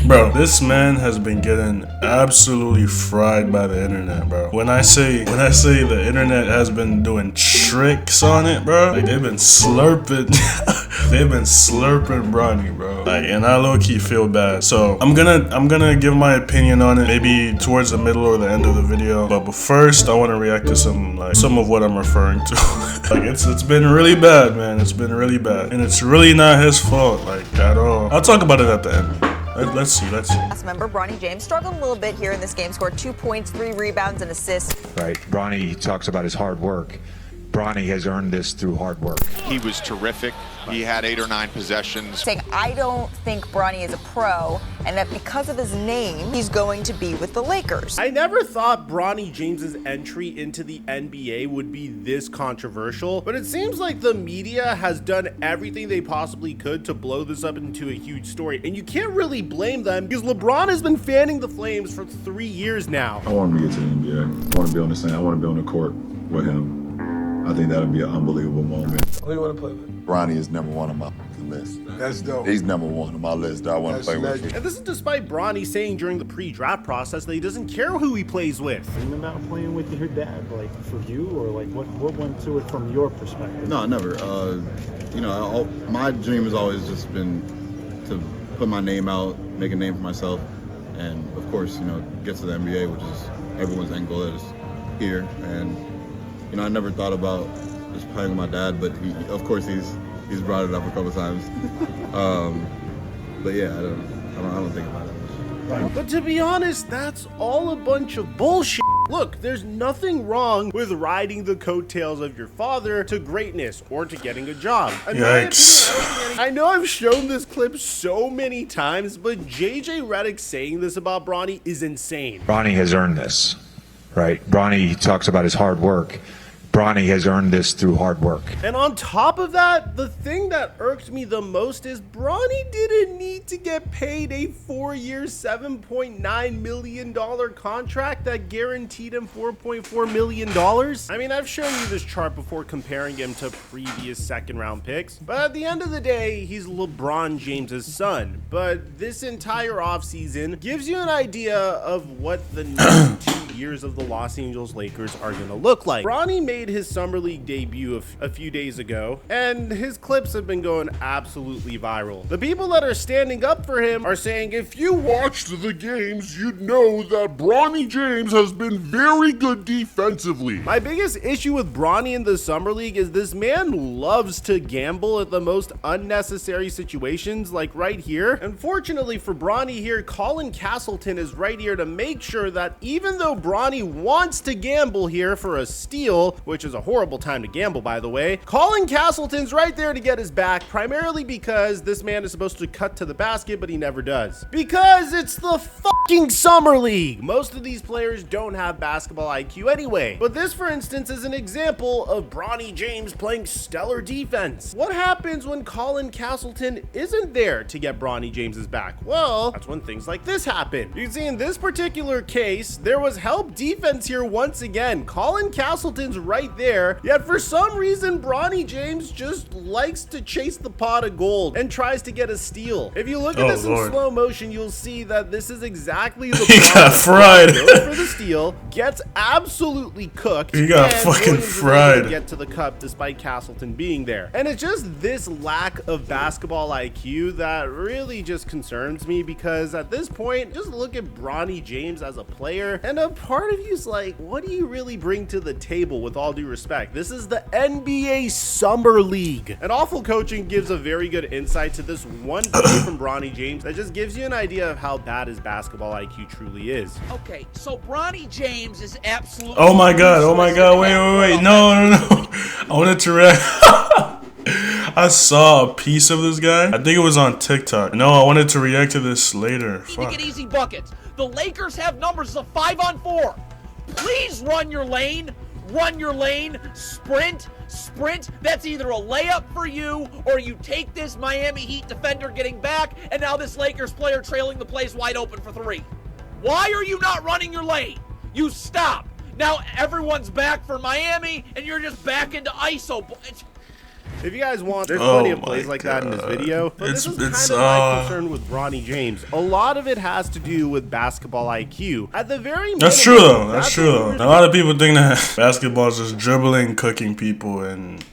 Bro, this man has been getting absolutely fried by the internet, bro. When I say the internet has been doing tricks on it, bro, like they've been slurping they've been slurping Bronny, bro. Like, and I low-key feel bad. So I'm gonna give my opinion on it maybe towards the middle or the end of the video. But first I wanna react to some of what I'm referring to. Like it's been really bad, man. It's been really bad. And it's really not his fault, like at all. I'll talk about it at the end. Let's see. Last member Bronny James struggled a little bit here in this game, scored 2 points, 3 rebounds, and assists. Right, Bronny talks about his hard work. Bronny has earned this through hard work. He was terrific. He had 8 or 9 possessions. Saying, I don't think Bronny is a pro, and that because of his name, he's going to be with the Lakers. I never thought Bronny James's entry into the NBA would be this controversial, but it seems like the media has done everything they possibly could to blow this up into a huge story, and you can't really blame them because LeBron has been fanning the flames for 3 years now. I want him to get to the NBA. I want to be on the same. I want to be on the court with him. I think that'll be an unbelievable moment. Who do you want to play with? Bronny is number 1 on my list. That's dope. He's number 1 on my list that I want to play with. And this is despite Bronny saying during the pre-draft process that he doesn't care who he plays with. Think about playing with your dad, like for you, or like what went to it from your perspective? No, never. You know, my dream has always just been to put my name out, make a name for myself, and of course, you know, get to the NBA, which is everyone's end goal is here. And you know, I never thought about just playing with my dad, but of course he's brought it up a couple times. But yeah, I don't think about it. But to be honest, that's all a bunch of bullshit. Look, there's nothing wrong with riding the coattails of your father to greatness or to getting a job. Yikes. I know I've shown this clip so many times, but JJ Redick saying this about Bronny is insane. Bronny has earned this, right? Bronny talks about his hard work. Bronny has earned this through hard work. And on top of that, the thing that irked me the most is Bronny didn't need to get paid a 4-year, $7.9 million contract that guaranteed him $4.4 million. I mean, I've shown you this chart before comparing him to previous second-round picks, but at the end of the day, he's LeBron James's son. But this entire offseason gives you an idea of what the next 2 years of the Los Angeles Lakers are going to look like. Bronny made his summer league debut a few days ago, and his clips have been going absolutely viral. The people that are standing up for him are saying, if you watched the games, you'd know that Bronny James has been very good defensively. My biggest issue with Bronny in the summer league is this man loves to gamble at the most unnecessary situations, like right here. Unfortunately for Bronny here, Colin Castleton is right here to make sure that even though Bronny wants to gamble here for a steal, which is a horrible time to gamble, by the way, Colin Castleton's right there to get his back, primarily because this man is supposed to cut to the basket, but he never does. Because it's the fucking summer league. Most of these players don't have basketball IQ anyway. But this, for instance, is an example of Bronny James playing stellar defense. What happens when Colin Castleton isn't there to get Bronny James's back? Well, that's when things like this happen. You see, in this particular case, there was help defense here once again. Colin Castleton's right there, yet for some reason Bronny James just likes to chase the pot of gold and tries to get a steal. If you look at this in slow motion, you'll see that this is exactly the he got fried. Goes for the steal, gets absolutely cooked. He got fucking fried. To get to the cup despite Castleton being there. And it's just this lack of basketball IQ that really just concerns me, because at this point, just look at Bronny James as a player, and a part of you's like, what do you really bring to the table? With all due respect, this is the NBA Summer League. And awful coaching gives a very good insight to this one play from Bronny James that just gives you an idea of how bad his basketball IQ truly is. Okay, so Bronny James is absolutely... Oh my god, wait, no. I wanted to react. I saw a piece of this guy. I think it was on TikTok. No, I wanted to react to this later. To get easy buckets. The Lakers have numbers of 5-on-4. Please run your lane, sprint. That's either a layup for you, or you take this Miami Heat defender getting back, and now this Lakers player trailing the place wide open for 3. Why are you not running your lane? You stop. Now everyone's back for Miami, and you're just back into ISO. If you guys want, there's plenty of my plays like that in this God. video. But It's- this is it's, kind of my concern with Bronny James. A lot of it has to do with basketball IQ. At the very That's minimum, true though. That's true though. A lot of people think that basketball is just dribbling, cooking people, and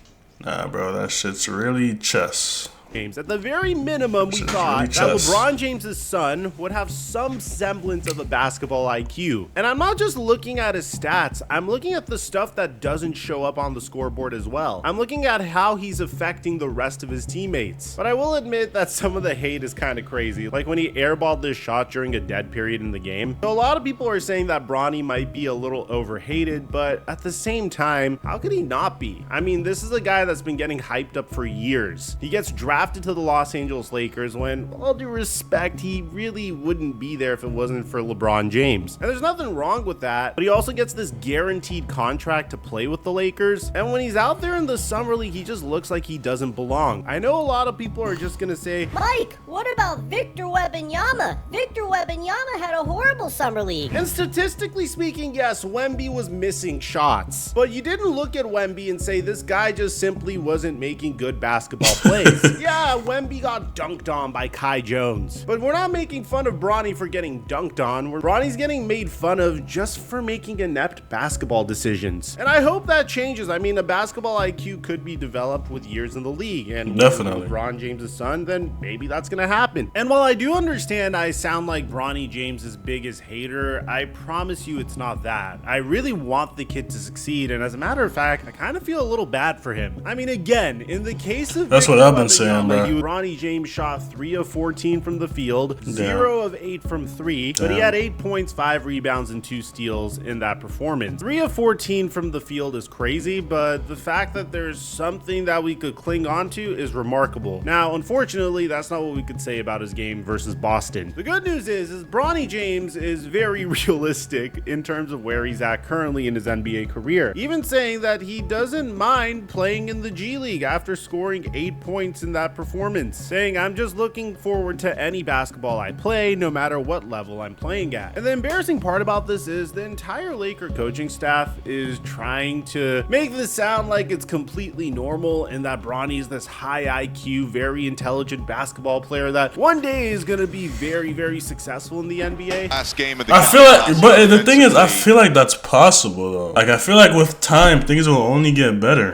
nah, bro, that shit's really chess. James. At the very minimum, we thought that LeBron James's son would have some semblance of a basketball IQ. And I'm not just looking at his stats, I'm looking at the stuff that doesn't show up on the scoreboard as well. I'm looking at how he's affecting the rest of his teammates. But I will admit that some of the hate is kind of crazy, like when he airballed this shot during a dead period in the game. So a lot of people are saying that Bronny might be a little overhated, but at the same time, how could he not be? I mean, this is a guy that's been getting hyped up for years. He gets drafted to the Los Angeles Lakers when, with all due respect, he really wouldn't be there if it wasn't for LeBron James. And there's nothing wrong with that, but he also gets this guaranteed contract to play with the Lakers. And when he's out there in the summer league, he just looks like he doesn't belong. I know a lot of people are just gonna say, Mike, what about Victor Wembanyama? Victor Wembanyama had a horrible summer league. and statistically speaking, yes, Wemby was missing shots, but you didn't look at Wemby and say this guy just simply wasn't making good basketball plays. Yeah, Wemby got dunked on by Kai Jones, but we're not making fun of Bronny for getting dunked on. Bronny's getting made fun of just for making inept basketball decisions. And I hope that changes. I mean, a basketball IQ could be developed with years in the league, and Definitely. with LeBron James' son, then maybe that's gonna happen. And while I do understand I sound like Bronny James' biggest hater, I promise you it's not that. I really want the kid to succeed, and as a matter of fact, I kind of feel a little bad for him. I mean, again, in the case of That's what Victor I've been saying, bro. Bronny James shot 3 of 14 from the field, 0 of 8 from 3, but he had 8 points, 5 rebounds, and 2 steals in that performance. 3 of 14 from the field is crazy, but the fact that there's something that we could cling on to is remarkable. Now, unfortunately, that's not what we could say about his game versus Boston. The good news is Bronny James is very realistic in terms of where he's at currently in his NBA career, even saying that he doesn't mind playing in the G League after scoring 8 points in that performance, saying, I'm just looking forward to any basketball I play, no matter what level I'm playing at. And the embarrassing part about this is the entire Laker coaching staff is trying to make this sound like it's completely normal and that Bronny's this high IQ, very intelligent basketball player that one day is going to be very, very successful in the NBA. Last game of the I feel like, but the thing is, I feel like that's possible though. Like, I feel like with time, things will only get better.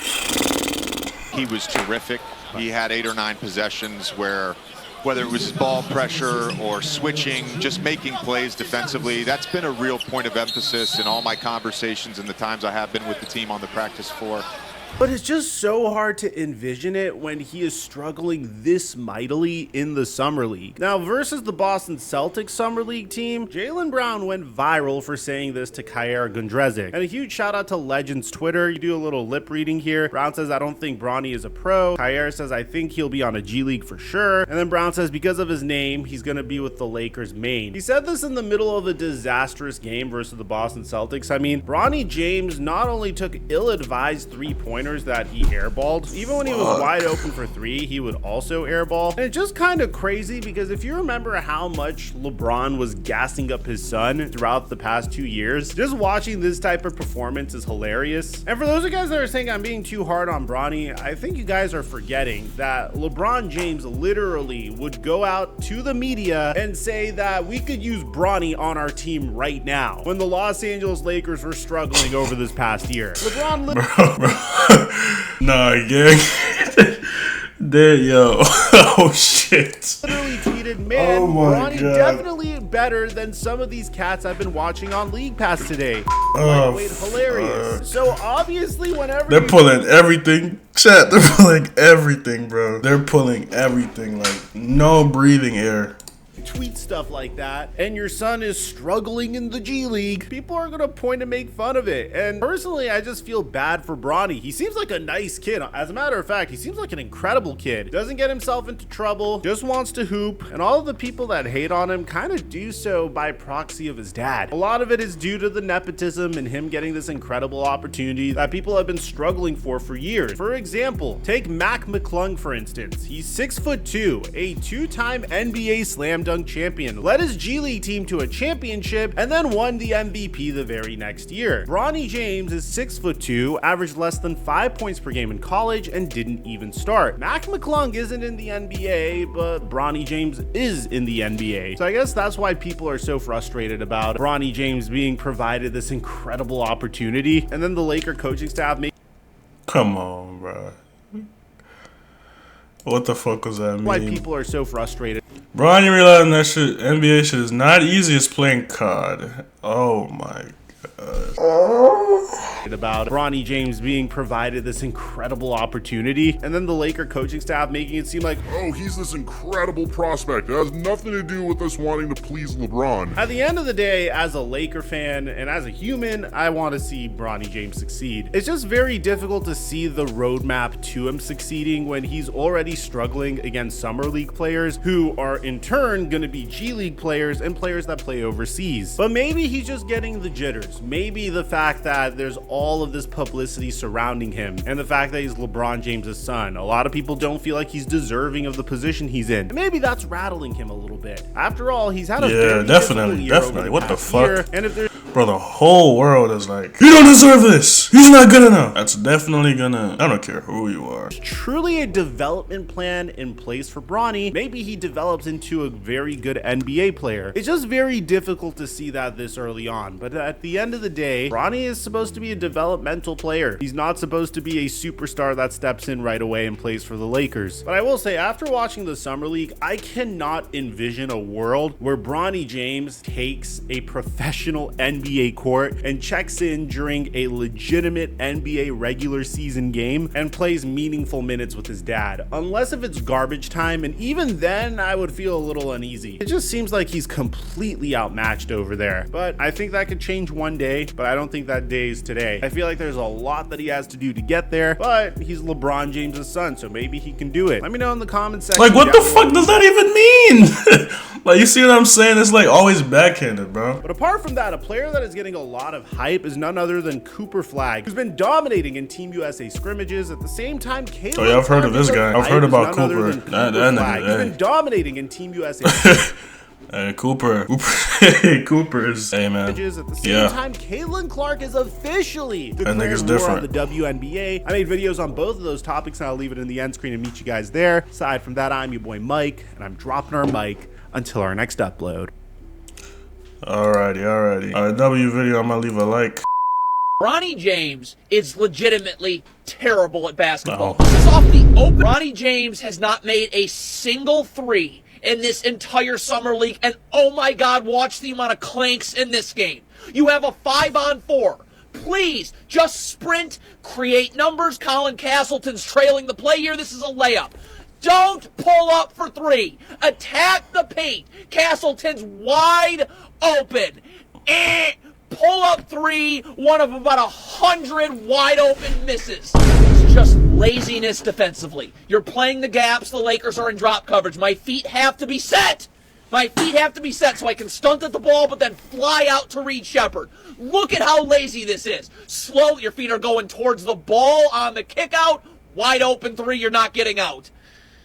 He was terrific. He had 8 or 9 possessions where, whether it was ball pressure or switching, just making plays defensively, that's been a real point of emphasis in all my conversations and the times I have been with the team on the practice floor. But it's just so hard to envision it when he is struggling this mightily in the Summer League. Now, versus the Boston Celtics Summer League team, Jaylen Brown went viral for saying this to Kyer Gundrezic. And a huge shout out to Legends Twitter. You do a little lip reading here. Brown says, I don't think Bronny is a pro. Kyer says, I think he'll be on a G League for sure. And then Brown says, because of his name, he's going to be with the Lakers main. He said this in the middle of a disastrous game versus the Boston Celtics. I mean, Bronny James not only took ill-advised three-pointers that he airballed, even when he was wide open for 3, he would also airball. And it's just kind of crazy because if you remember how much LeBron was gassing up his son throughout the past 2 years, just watching this type of performance is hilarious. And for those of you guys that are saying I'm being too hard on Bronny, I think you guys are forgetting that LeBron James literally would go out to the media and say that we could use Bronny on our team right now when the Los Angeles Lakers were struggling over this past year. LeBron Nah, gang. There, yo. Oh, shit. literally tweeted, man, Oh my Bronny God. definitely better than some of these cats I've been watching on League Pass today. Oh, Lightweight hilarious. So obviously whenever They're pulling everything. Chat, they're pulling everything, bro. They're pulling everything. Like, no breathing air. tweet stuff like that and your son is struggling in the G League, people are gonna point and make fun of it. And personally, I just feel bad for Bronny. He seems like a nice kid. As a matter of fact, he seems like an incredible kid. Doesn't get himself into trouble, just wants to hoop, and all of the people that hate on him kind of do so by proxy of his dad. A lot of it is due to the nepotism and him getting this incredible opportunity that people have been struggling for years. For example, take Mac McClung for instance. He's 6'2", a 2-time NBA Slam dunk champion, led his G League team to a championship, and then won the MVP the very next year. Bronny James is 6'2", averaged less than 5 points per game in college, and didn't even start. Mac McClung isn't in the NBA, but Bronny James is in the NBA. So I guess that's why people are so frustrated about Bronny James being provided this incredible opportunity, and then the Laker coaching staff Come on, bro. What the fuck was that mean? Why people are so frustrated. Bronny realizing that shit, NBA shit is not easy as playing COD. Oh my about Bronny James being provided this incredible opportunity, and then the Laker coaching staff making it seem like, oh, he's this incredible prospect. It has nothing to do with us wanting to please LeBron. At the end of the day, as a Laker fan and as a human, I want to see Bronny James succeed. It's just very difficult to see the roadmap to him succeeding when he's already struggling against Summer League players who are in turn going to be G League players and players that play overseas. But maybe he's just getting the jitters. Maybe the fact that there's all of this publicity surrounding him and the fact that he's LeBron James's son. A lot of people don't feel like he's deserving of the position he's in. And maybe that's rattling him a little bit. After all, he's had a very definitely. What the fuck? year, and if there's bro, the whole world is like, you don't deserve this. He's not good enough. That's definitely gonna, I don't care who you are. Truly a development plan in place for Bronny. Maybe he develops into a very good NBA player. It's just very difficult to see that this early on. But at the end of the day, Bronny is supposed to be a developmental player. He's not supposed to be a superstar that steps in right away and plays for the Lakers. But I will say, after watching the Summer League, I cannot envision a world where Bronny James takes a professional NBA court and checks in during a legitimate NBA regular season game and plays meaningful minutes with his dad. Unless if it's garbage time, and even then I would feel a little uneasy. It just seems like he's completely outmatched over there. But I think that could change one day, but I don't think that day is today. I feel like there's a lot that he has to do to get there, but he's LeBron James's son, so maybe he can do it. Let me know in the comments section. Like, what the fuck does that even mean? Like, you see what I'm saying? It's like always backhanded, bro. But apart from that, a player that is getting a lot of hype is none other than Cooper Flag, who's been dominating in Team USA scrimmages. At the same time, Caleb, oh yeah, I've heard of this guy. I've heard about Cooper. He's been dominating in Team USA. Cooper is, hey man. At the same time, Caitlin Clark is officially declared war on the WNBA. I made videos on both of those topics, and I'll leave it in the end screen and meet you guys there. Aside from that, I'm your boy Mike, and I'm dropping our mic until our next upload. Alrighty. W video, I'm gonna leave a like. Bronny James is legitimately terrible at basketball. This is off the open. Bronny James has not made a single three in this entire summer league, and oh my god, watch the amount of clanks in this game. You have a 5-on-4. Please just sprint, create numbers. Colin Castleton's trailing the play here. This is a layup. Don't pull up for three. Attack the paint. Castleton's wide open. Pull up three. One of about 100 wide open misses. It's just laziness defensively. You're playing the gaps. The Lakers are in drop coverage. My feet have to be set. My feet have to be set so I can stunt at the ball, but then fly out to Reed Shepherd. Look at how lazy this is. Slow. Your feet are going towards the ball on the kick out. Wide open three. You're not getting out.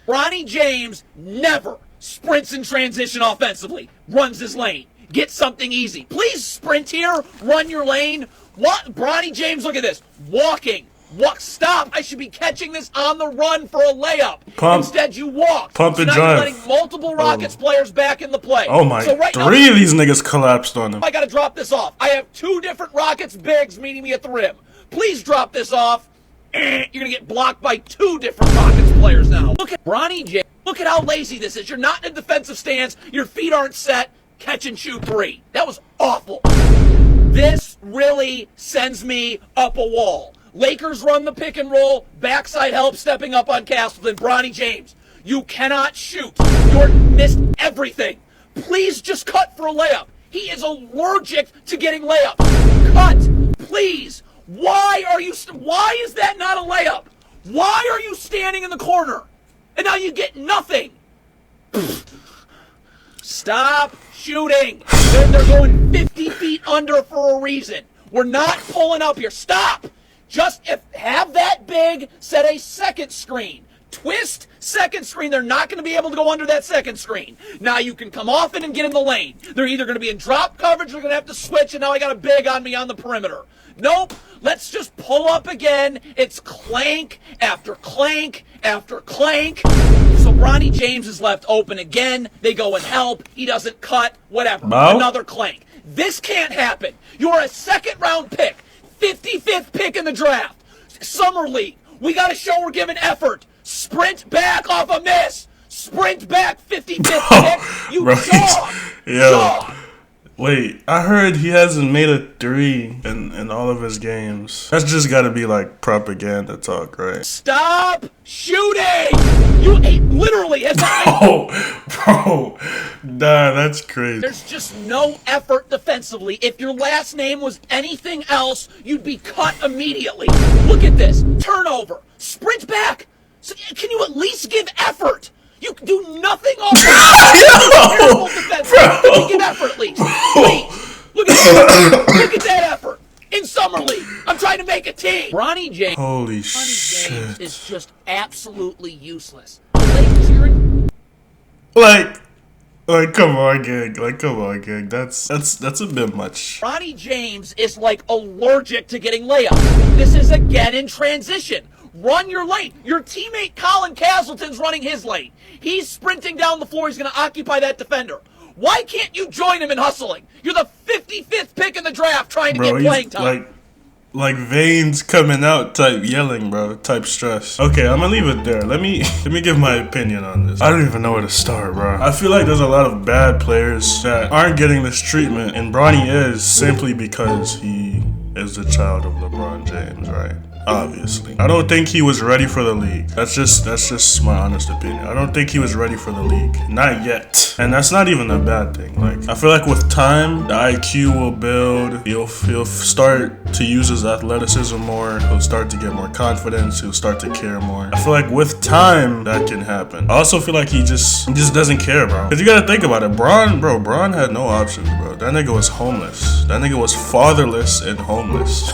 Bronny James never sprints in transition offensively. Runs his lane. Get something easy. Please sprint here. Run your lane. What? Bronny James, look at this. Walking. Walk. Stop. I should be catching this on the run for a layup. Instead, you walk. Pump and now drive. You're letting multiple Rockets players back in the play. Oh my. So right three now, of these niggas collapsed on him. I got to drop this off. I have two different Rockets bigs meeting me at the rim. Please drop this off. You're going to get blocked by two different Rockets players now. Look at Bronny James. Look at how lazy this is. You're not in a defensive stance. Your feet aren't set. Catch and shoot three. That was awful. This really sends me up a wall. Lakers run the pick and roll. Backside help stepping up on Castleton. Bronny James, you cannot shoot. You're missed everything. Please just cut for a layup. He is allergic to getting layups. Cut, please. Why is that not a layup? Why are you standing in the corner? And now you get nothing. Stop shooting. They're going 50 feet under for a reason. We're not pulling up here. Stop. Just have that big set a second screen. twist second screen. They're not going to be able to go under that second screen. Now you can come off it and get in the lane. They're either going to be in drop coverage, they're going to have to switch, and now I got a big on me on the perimeter. Nope. Let's just pull up again. It's clank after clank after clank. So Bronny James is left open again. They go and help. He doesn't cut. Whatever. No. Another clank. This can't happen. You're a second-round pick. 55th pick in the draft. Summer League. We got to show we're giving effort. Sprint back off a miss. Sprint back 55th pick. You dog. Yo. Wait, I heard he hasn't made a 3 in all of his games. That's just gotta be like propaganda talk, right? Stop shooting! You literally has not bro, nah, that's crazy. There's just no effort defensively. If your last name was anything else, you'd be cut immediately. Look at this. Turnover. Sprint back. So, can you at least give effort? You can do nothing off terrible defense. You give effort at least. Please. Look at that. Look at that effort. In Summer League. I'm trying to make a team. Bronny James. Holy shit. James is just absolutely useless. Like, come on, gang. Like, come on, gang. That's a bit much. Bronny James is like allergic to getting layups. This is again in transition. Run your lane. Your teammate Colin Castleton's running his lane. He's sprinting down the floor. He's going to occupy that defender. Why can't you join him in hustling? You're the 55th pick in the draft trying to get playing time. Like veins coming out type yelling, bro. Type stress. Okay, I'm gonna leave it there. Let me give my opinion on this. I don't even know where to start, bro. I feel like there's a lot of bad players that aren't getting this treatment, and Bronny is simply because he is the child of LeBron James, right? Obviously. I don't think he was ready for the league. That's just my honest opinion. I don't think he was ready for the league. Not yet. And that's not even a bad thing. Like, I feel like with time, the IQ will build. He'll start to use his athleticism more. He'll start to get more confidence. He'll start to care more. I feel like with time, that can happen. I also feel like he just doesn't care, bro. Cause you gotta think about it. Bron had no options, bro. That nigga was homeless. That nigga was fatherless and homeless.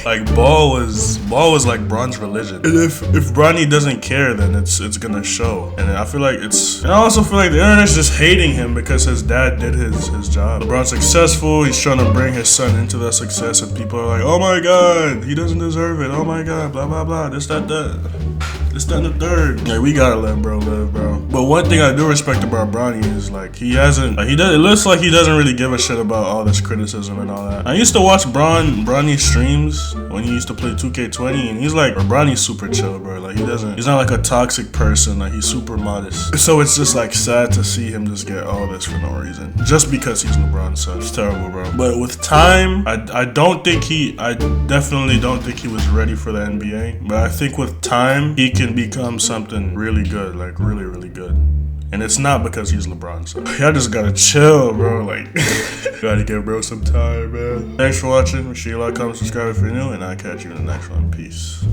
like ball was like Bron's religion. And if Bronny doesn't care, then it's gonna show. And I feel like and I also feel like the internet's just hating him because his dad did his job. LeBron's successful, he's trying to bring his son into that success, and people are like, oh my god, he doesn't deserve it, oh my god, blah blah blah, this, that, and the third. Like, we gotta let bro live, bro. But one thing I do respect about Bronny is like it looks like he doesn't really give a shit about all this criticism and all that. I used to watch Bronny's streams when he used to play 2K20, and he's like, Bronny's super chill, bro. Like, he's not like a toxic person, like he's super modest. So it's just like sad to see him just get all this for no reason. Just because he's LeBron's son. It's terrible, bro. But with time, I definitely don't think he was ready for the NBA. But I think with time, he can become something really good, like really, really good. And it's not because he's LeBron, so y'all just gotta chill, bro. Like, gotta give bro some time, man. Thanks for watching. Make sure you like, comment, subscribe if you're new, and I'll catch you in the next one. Peace.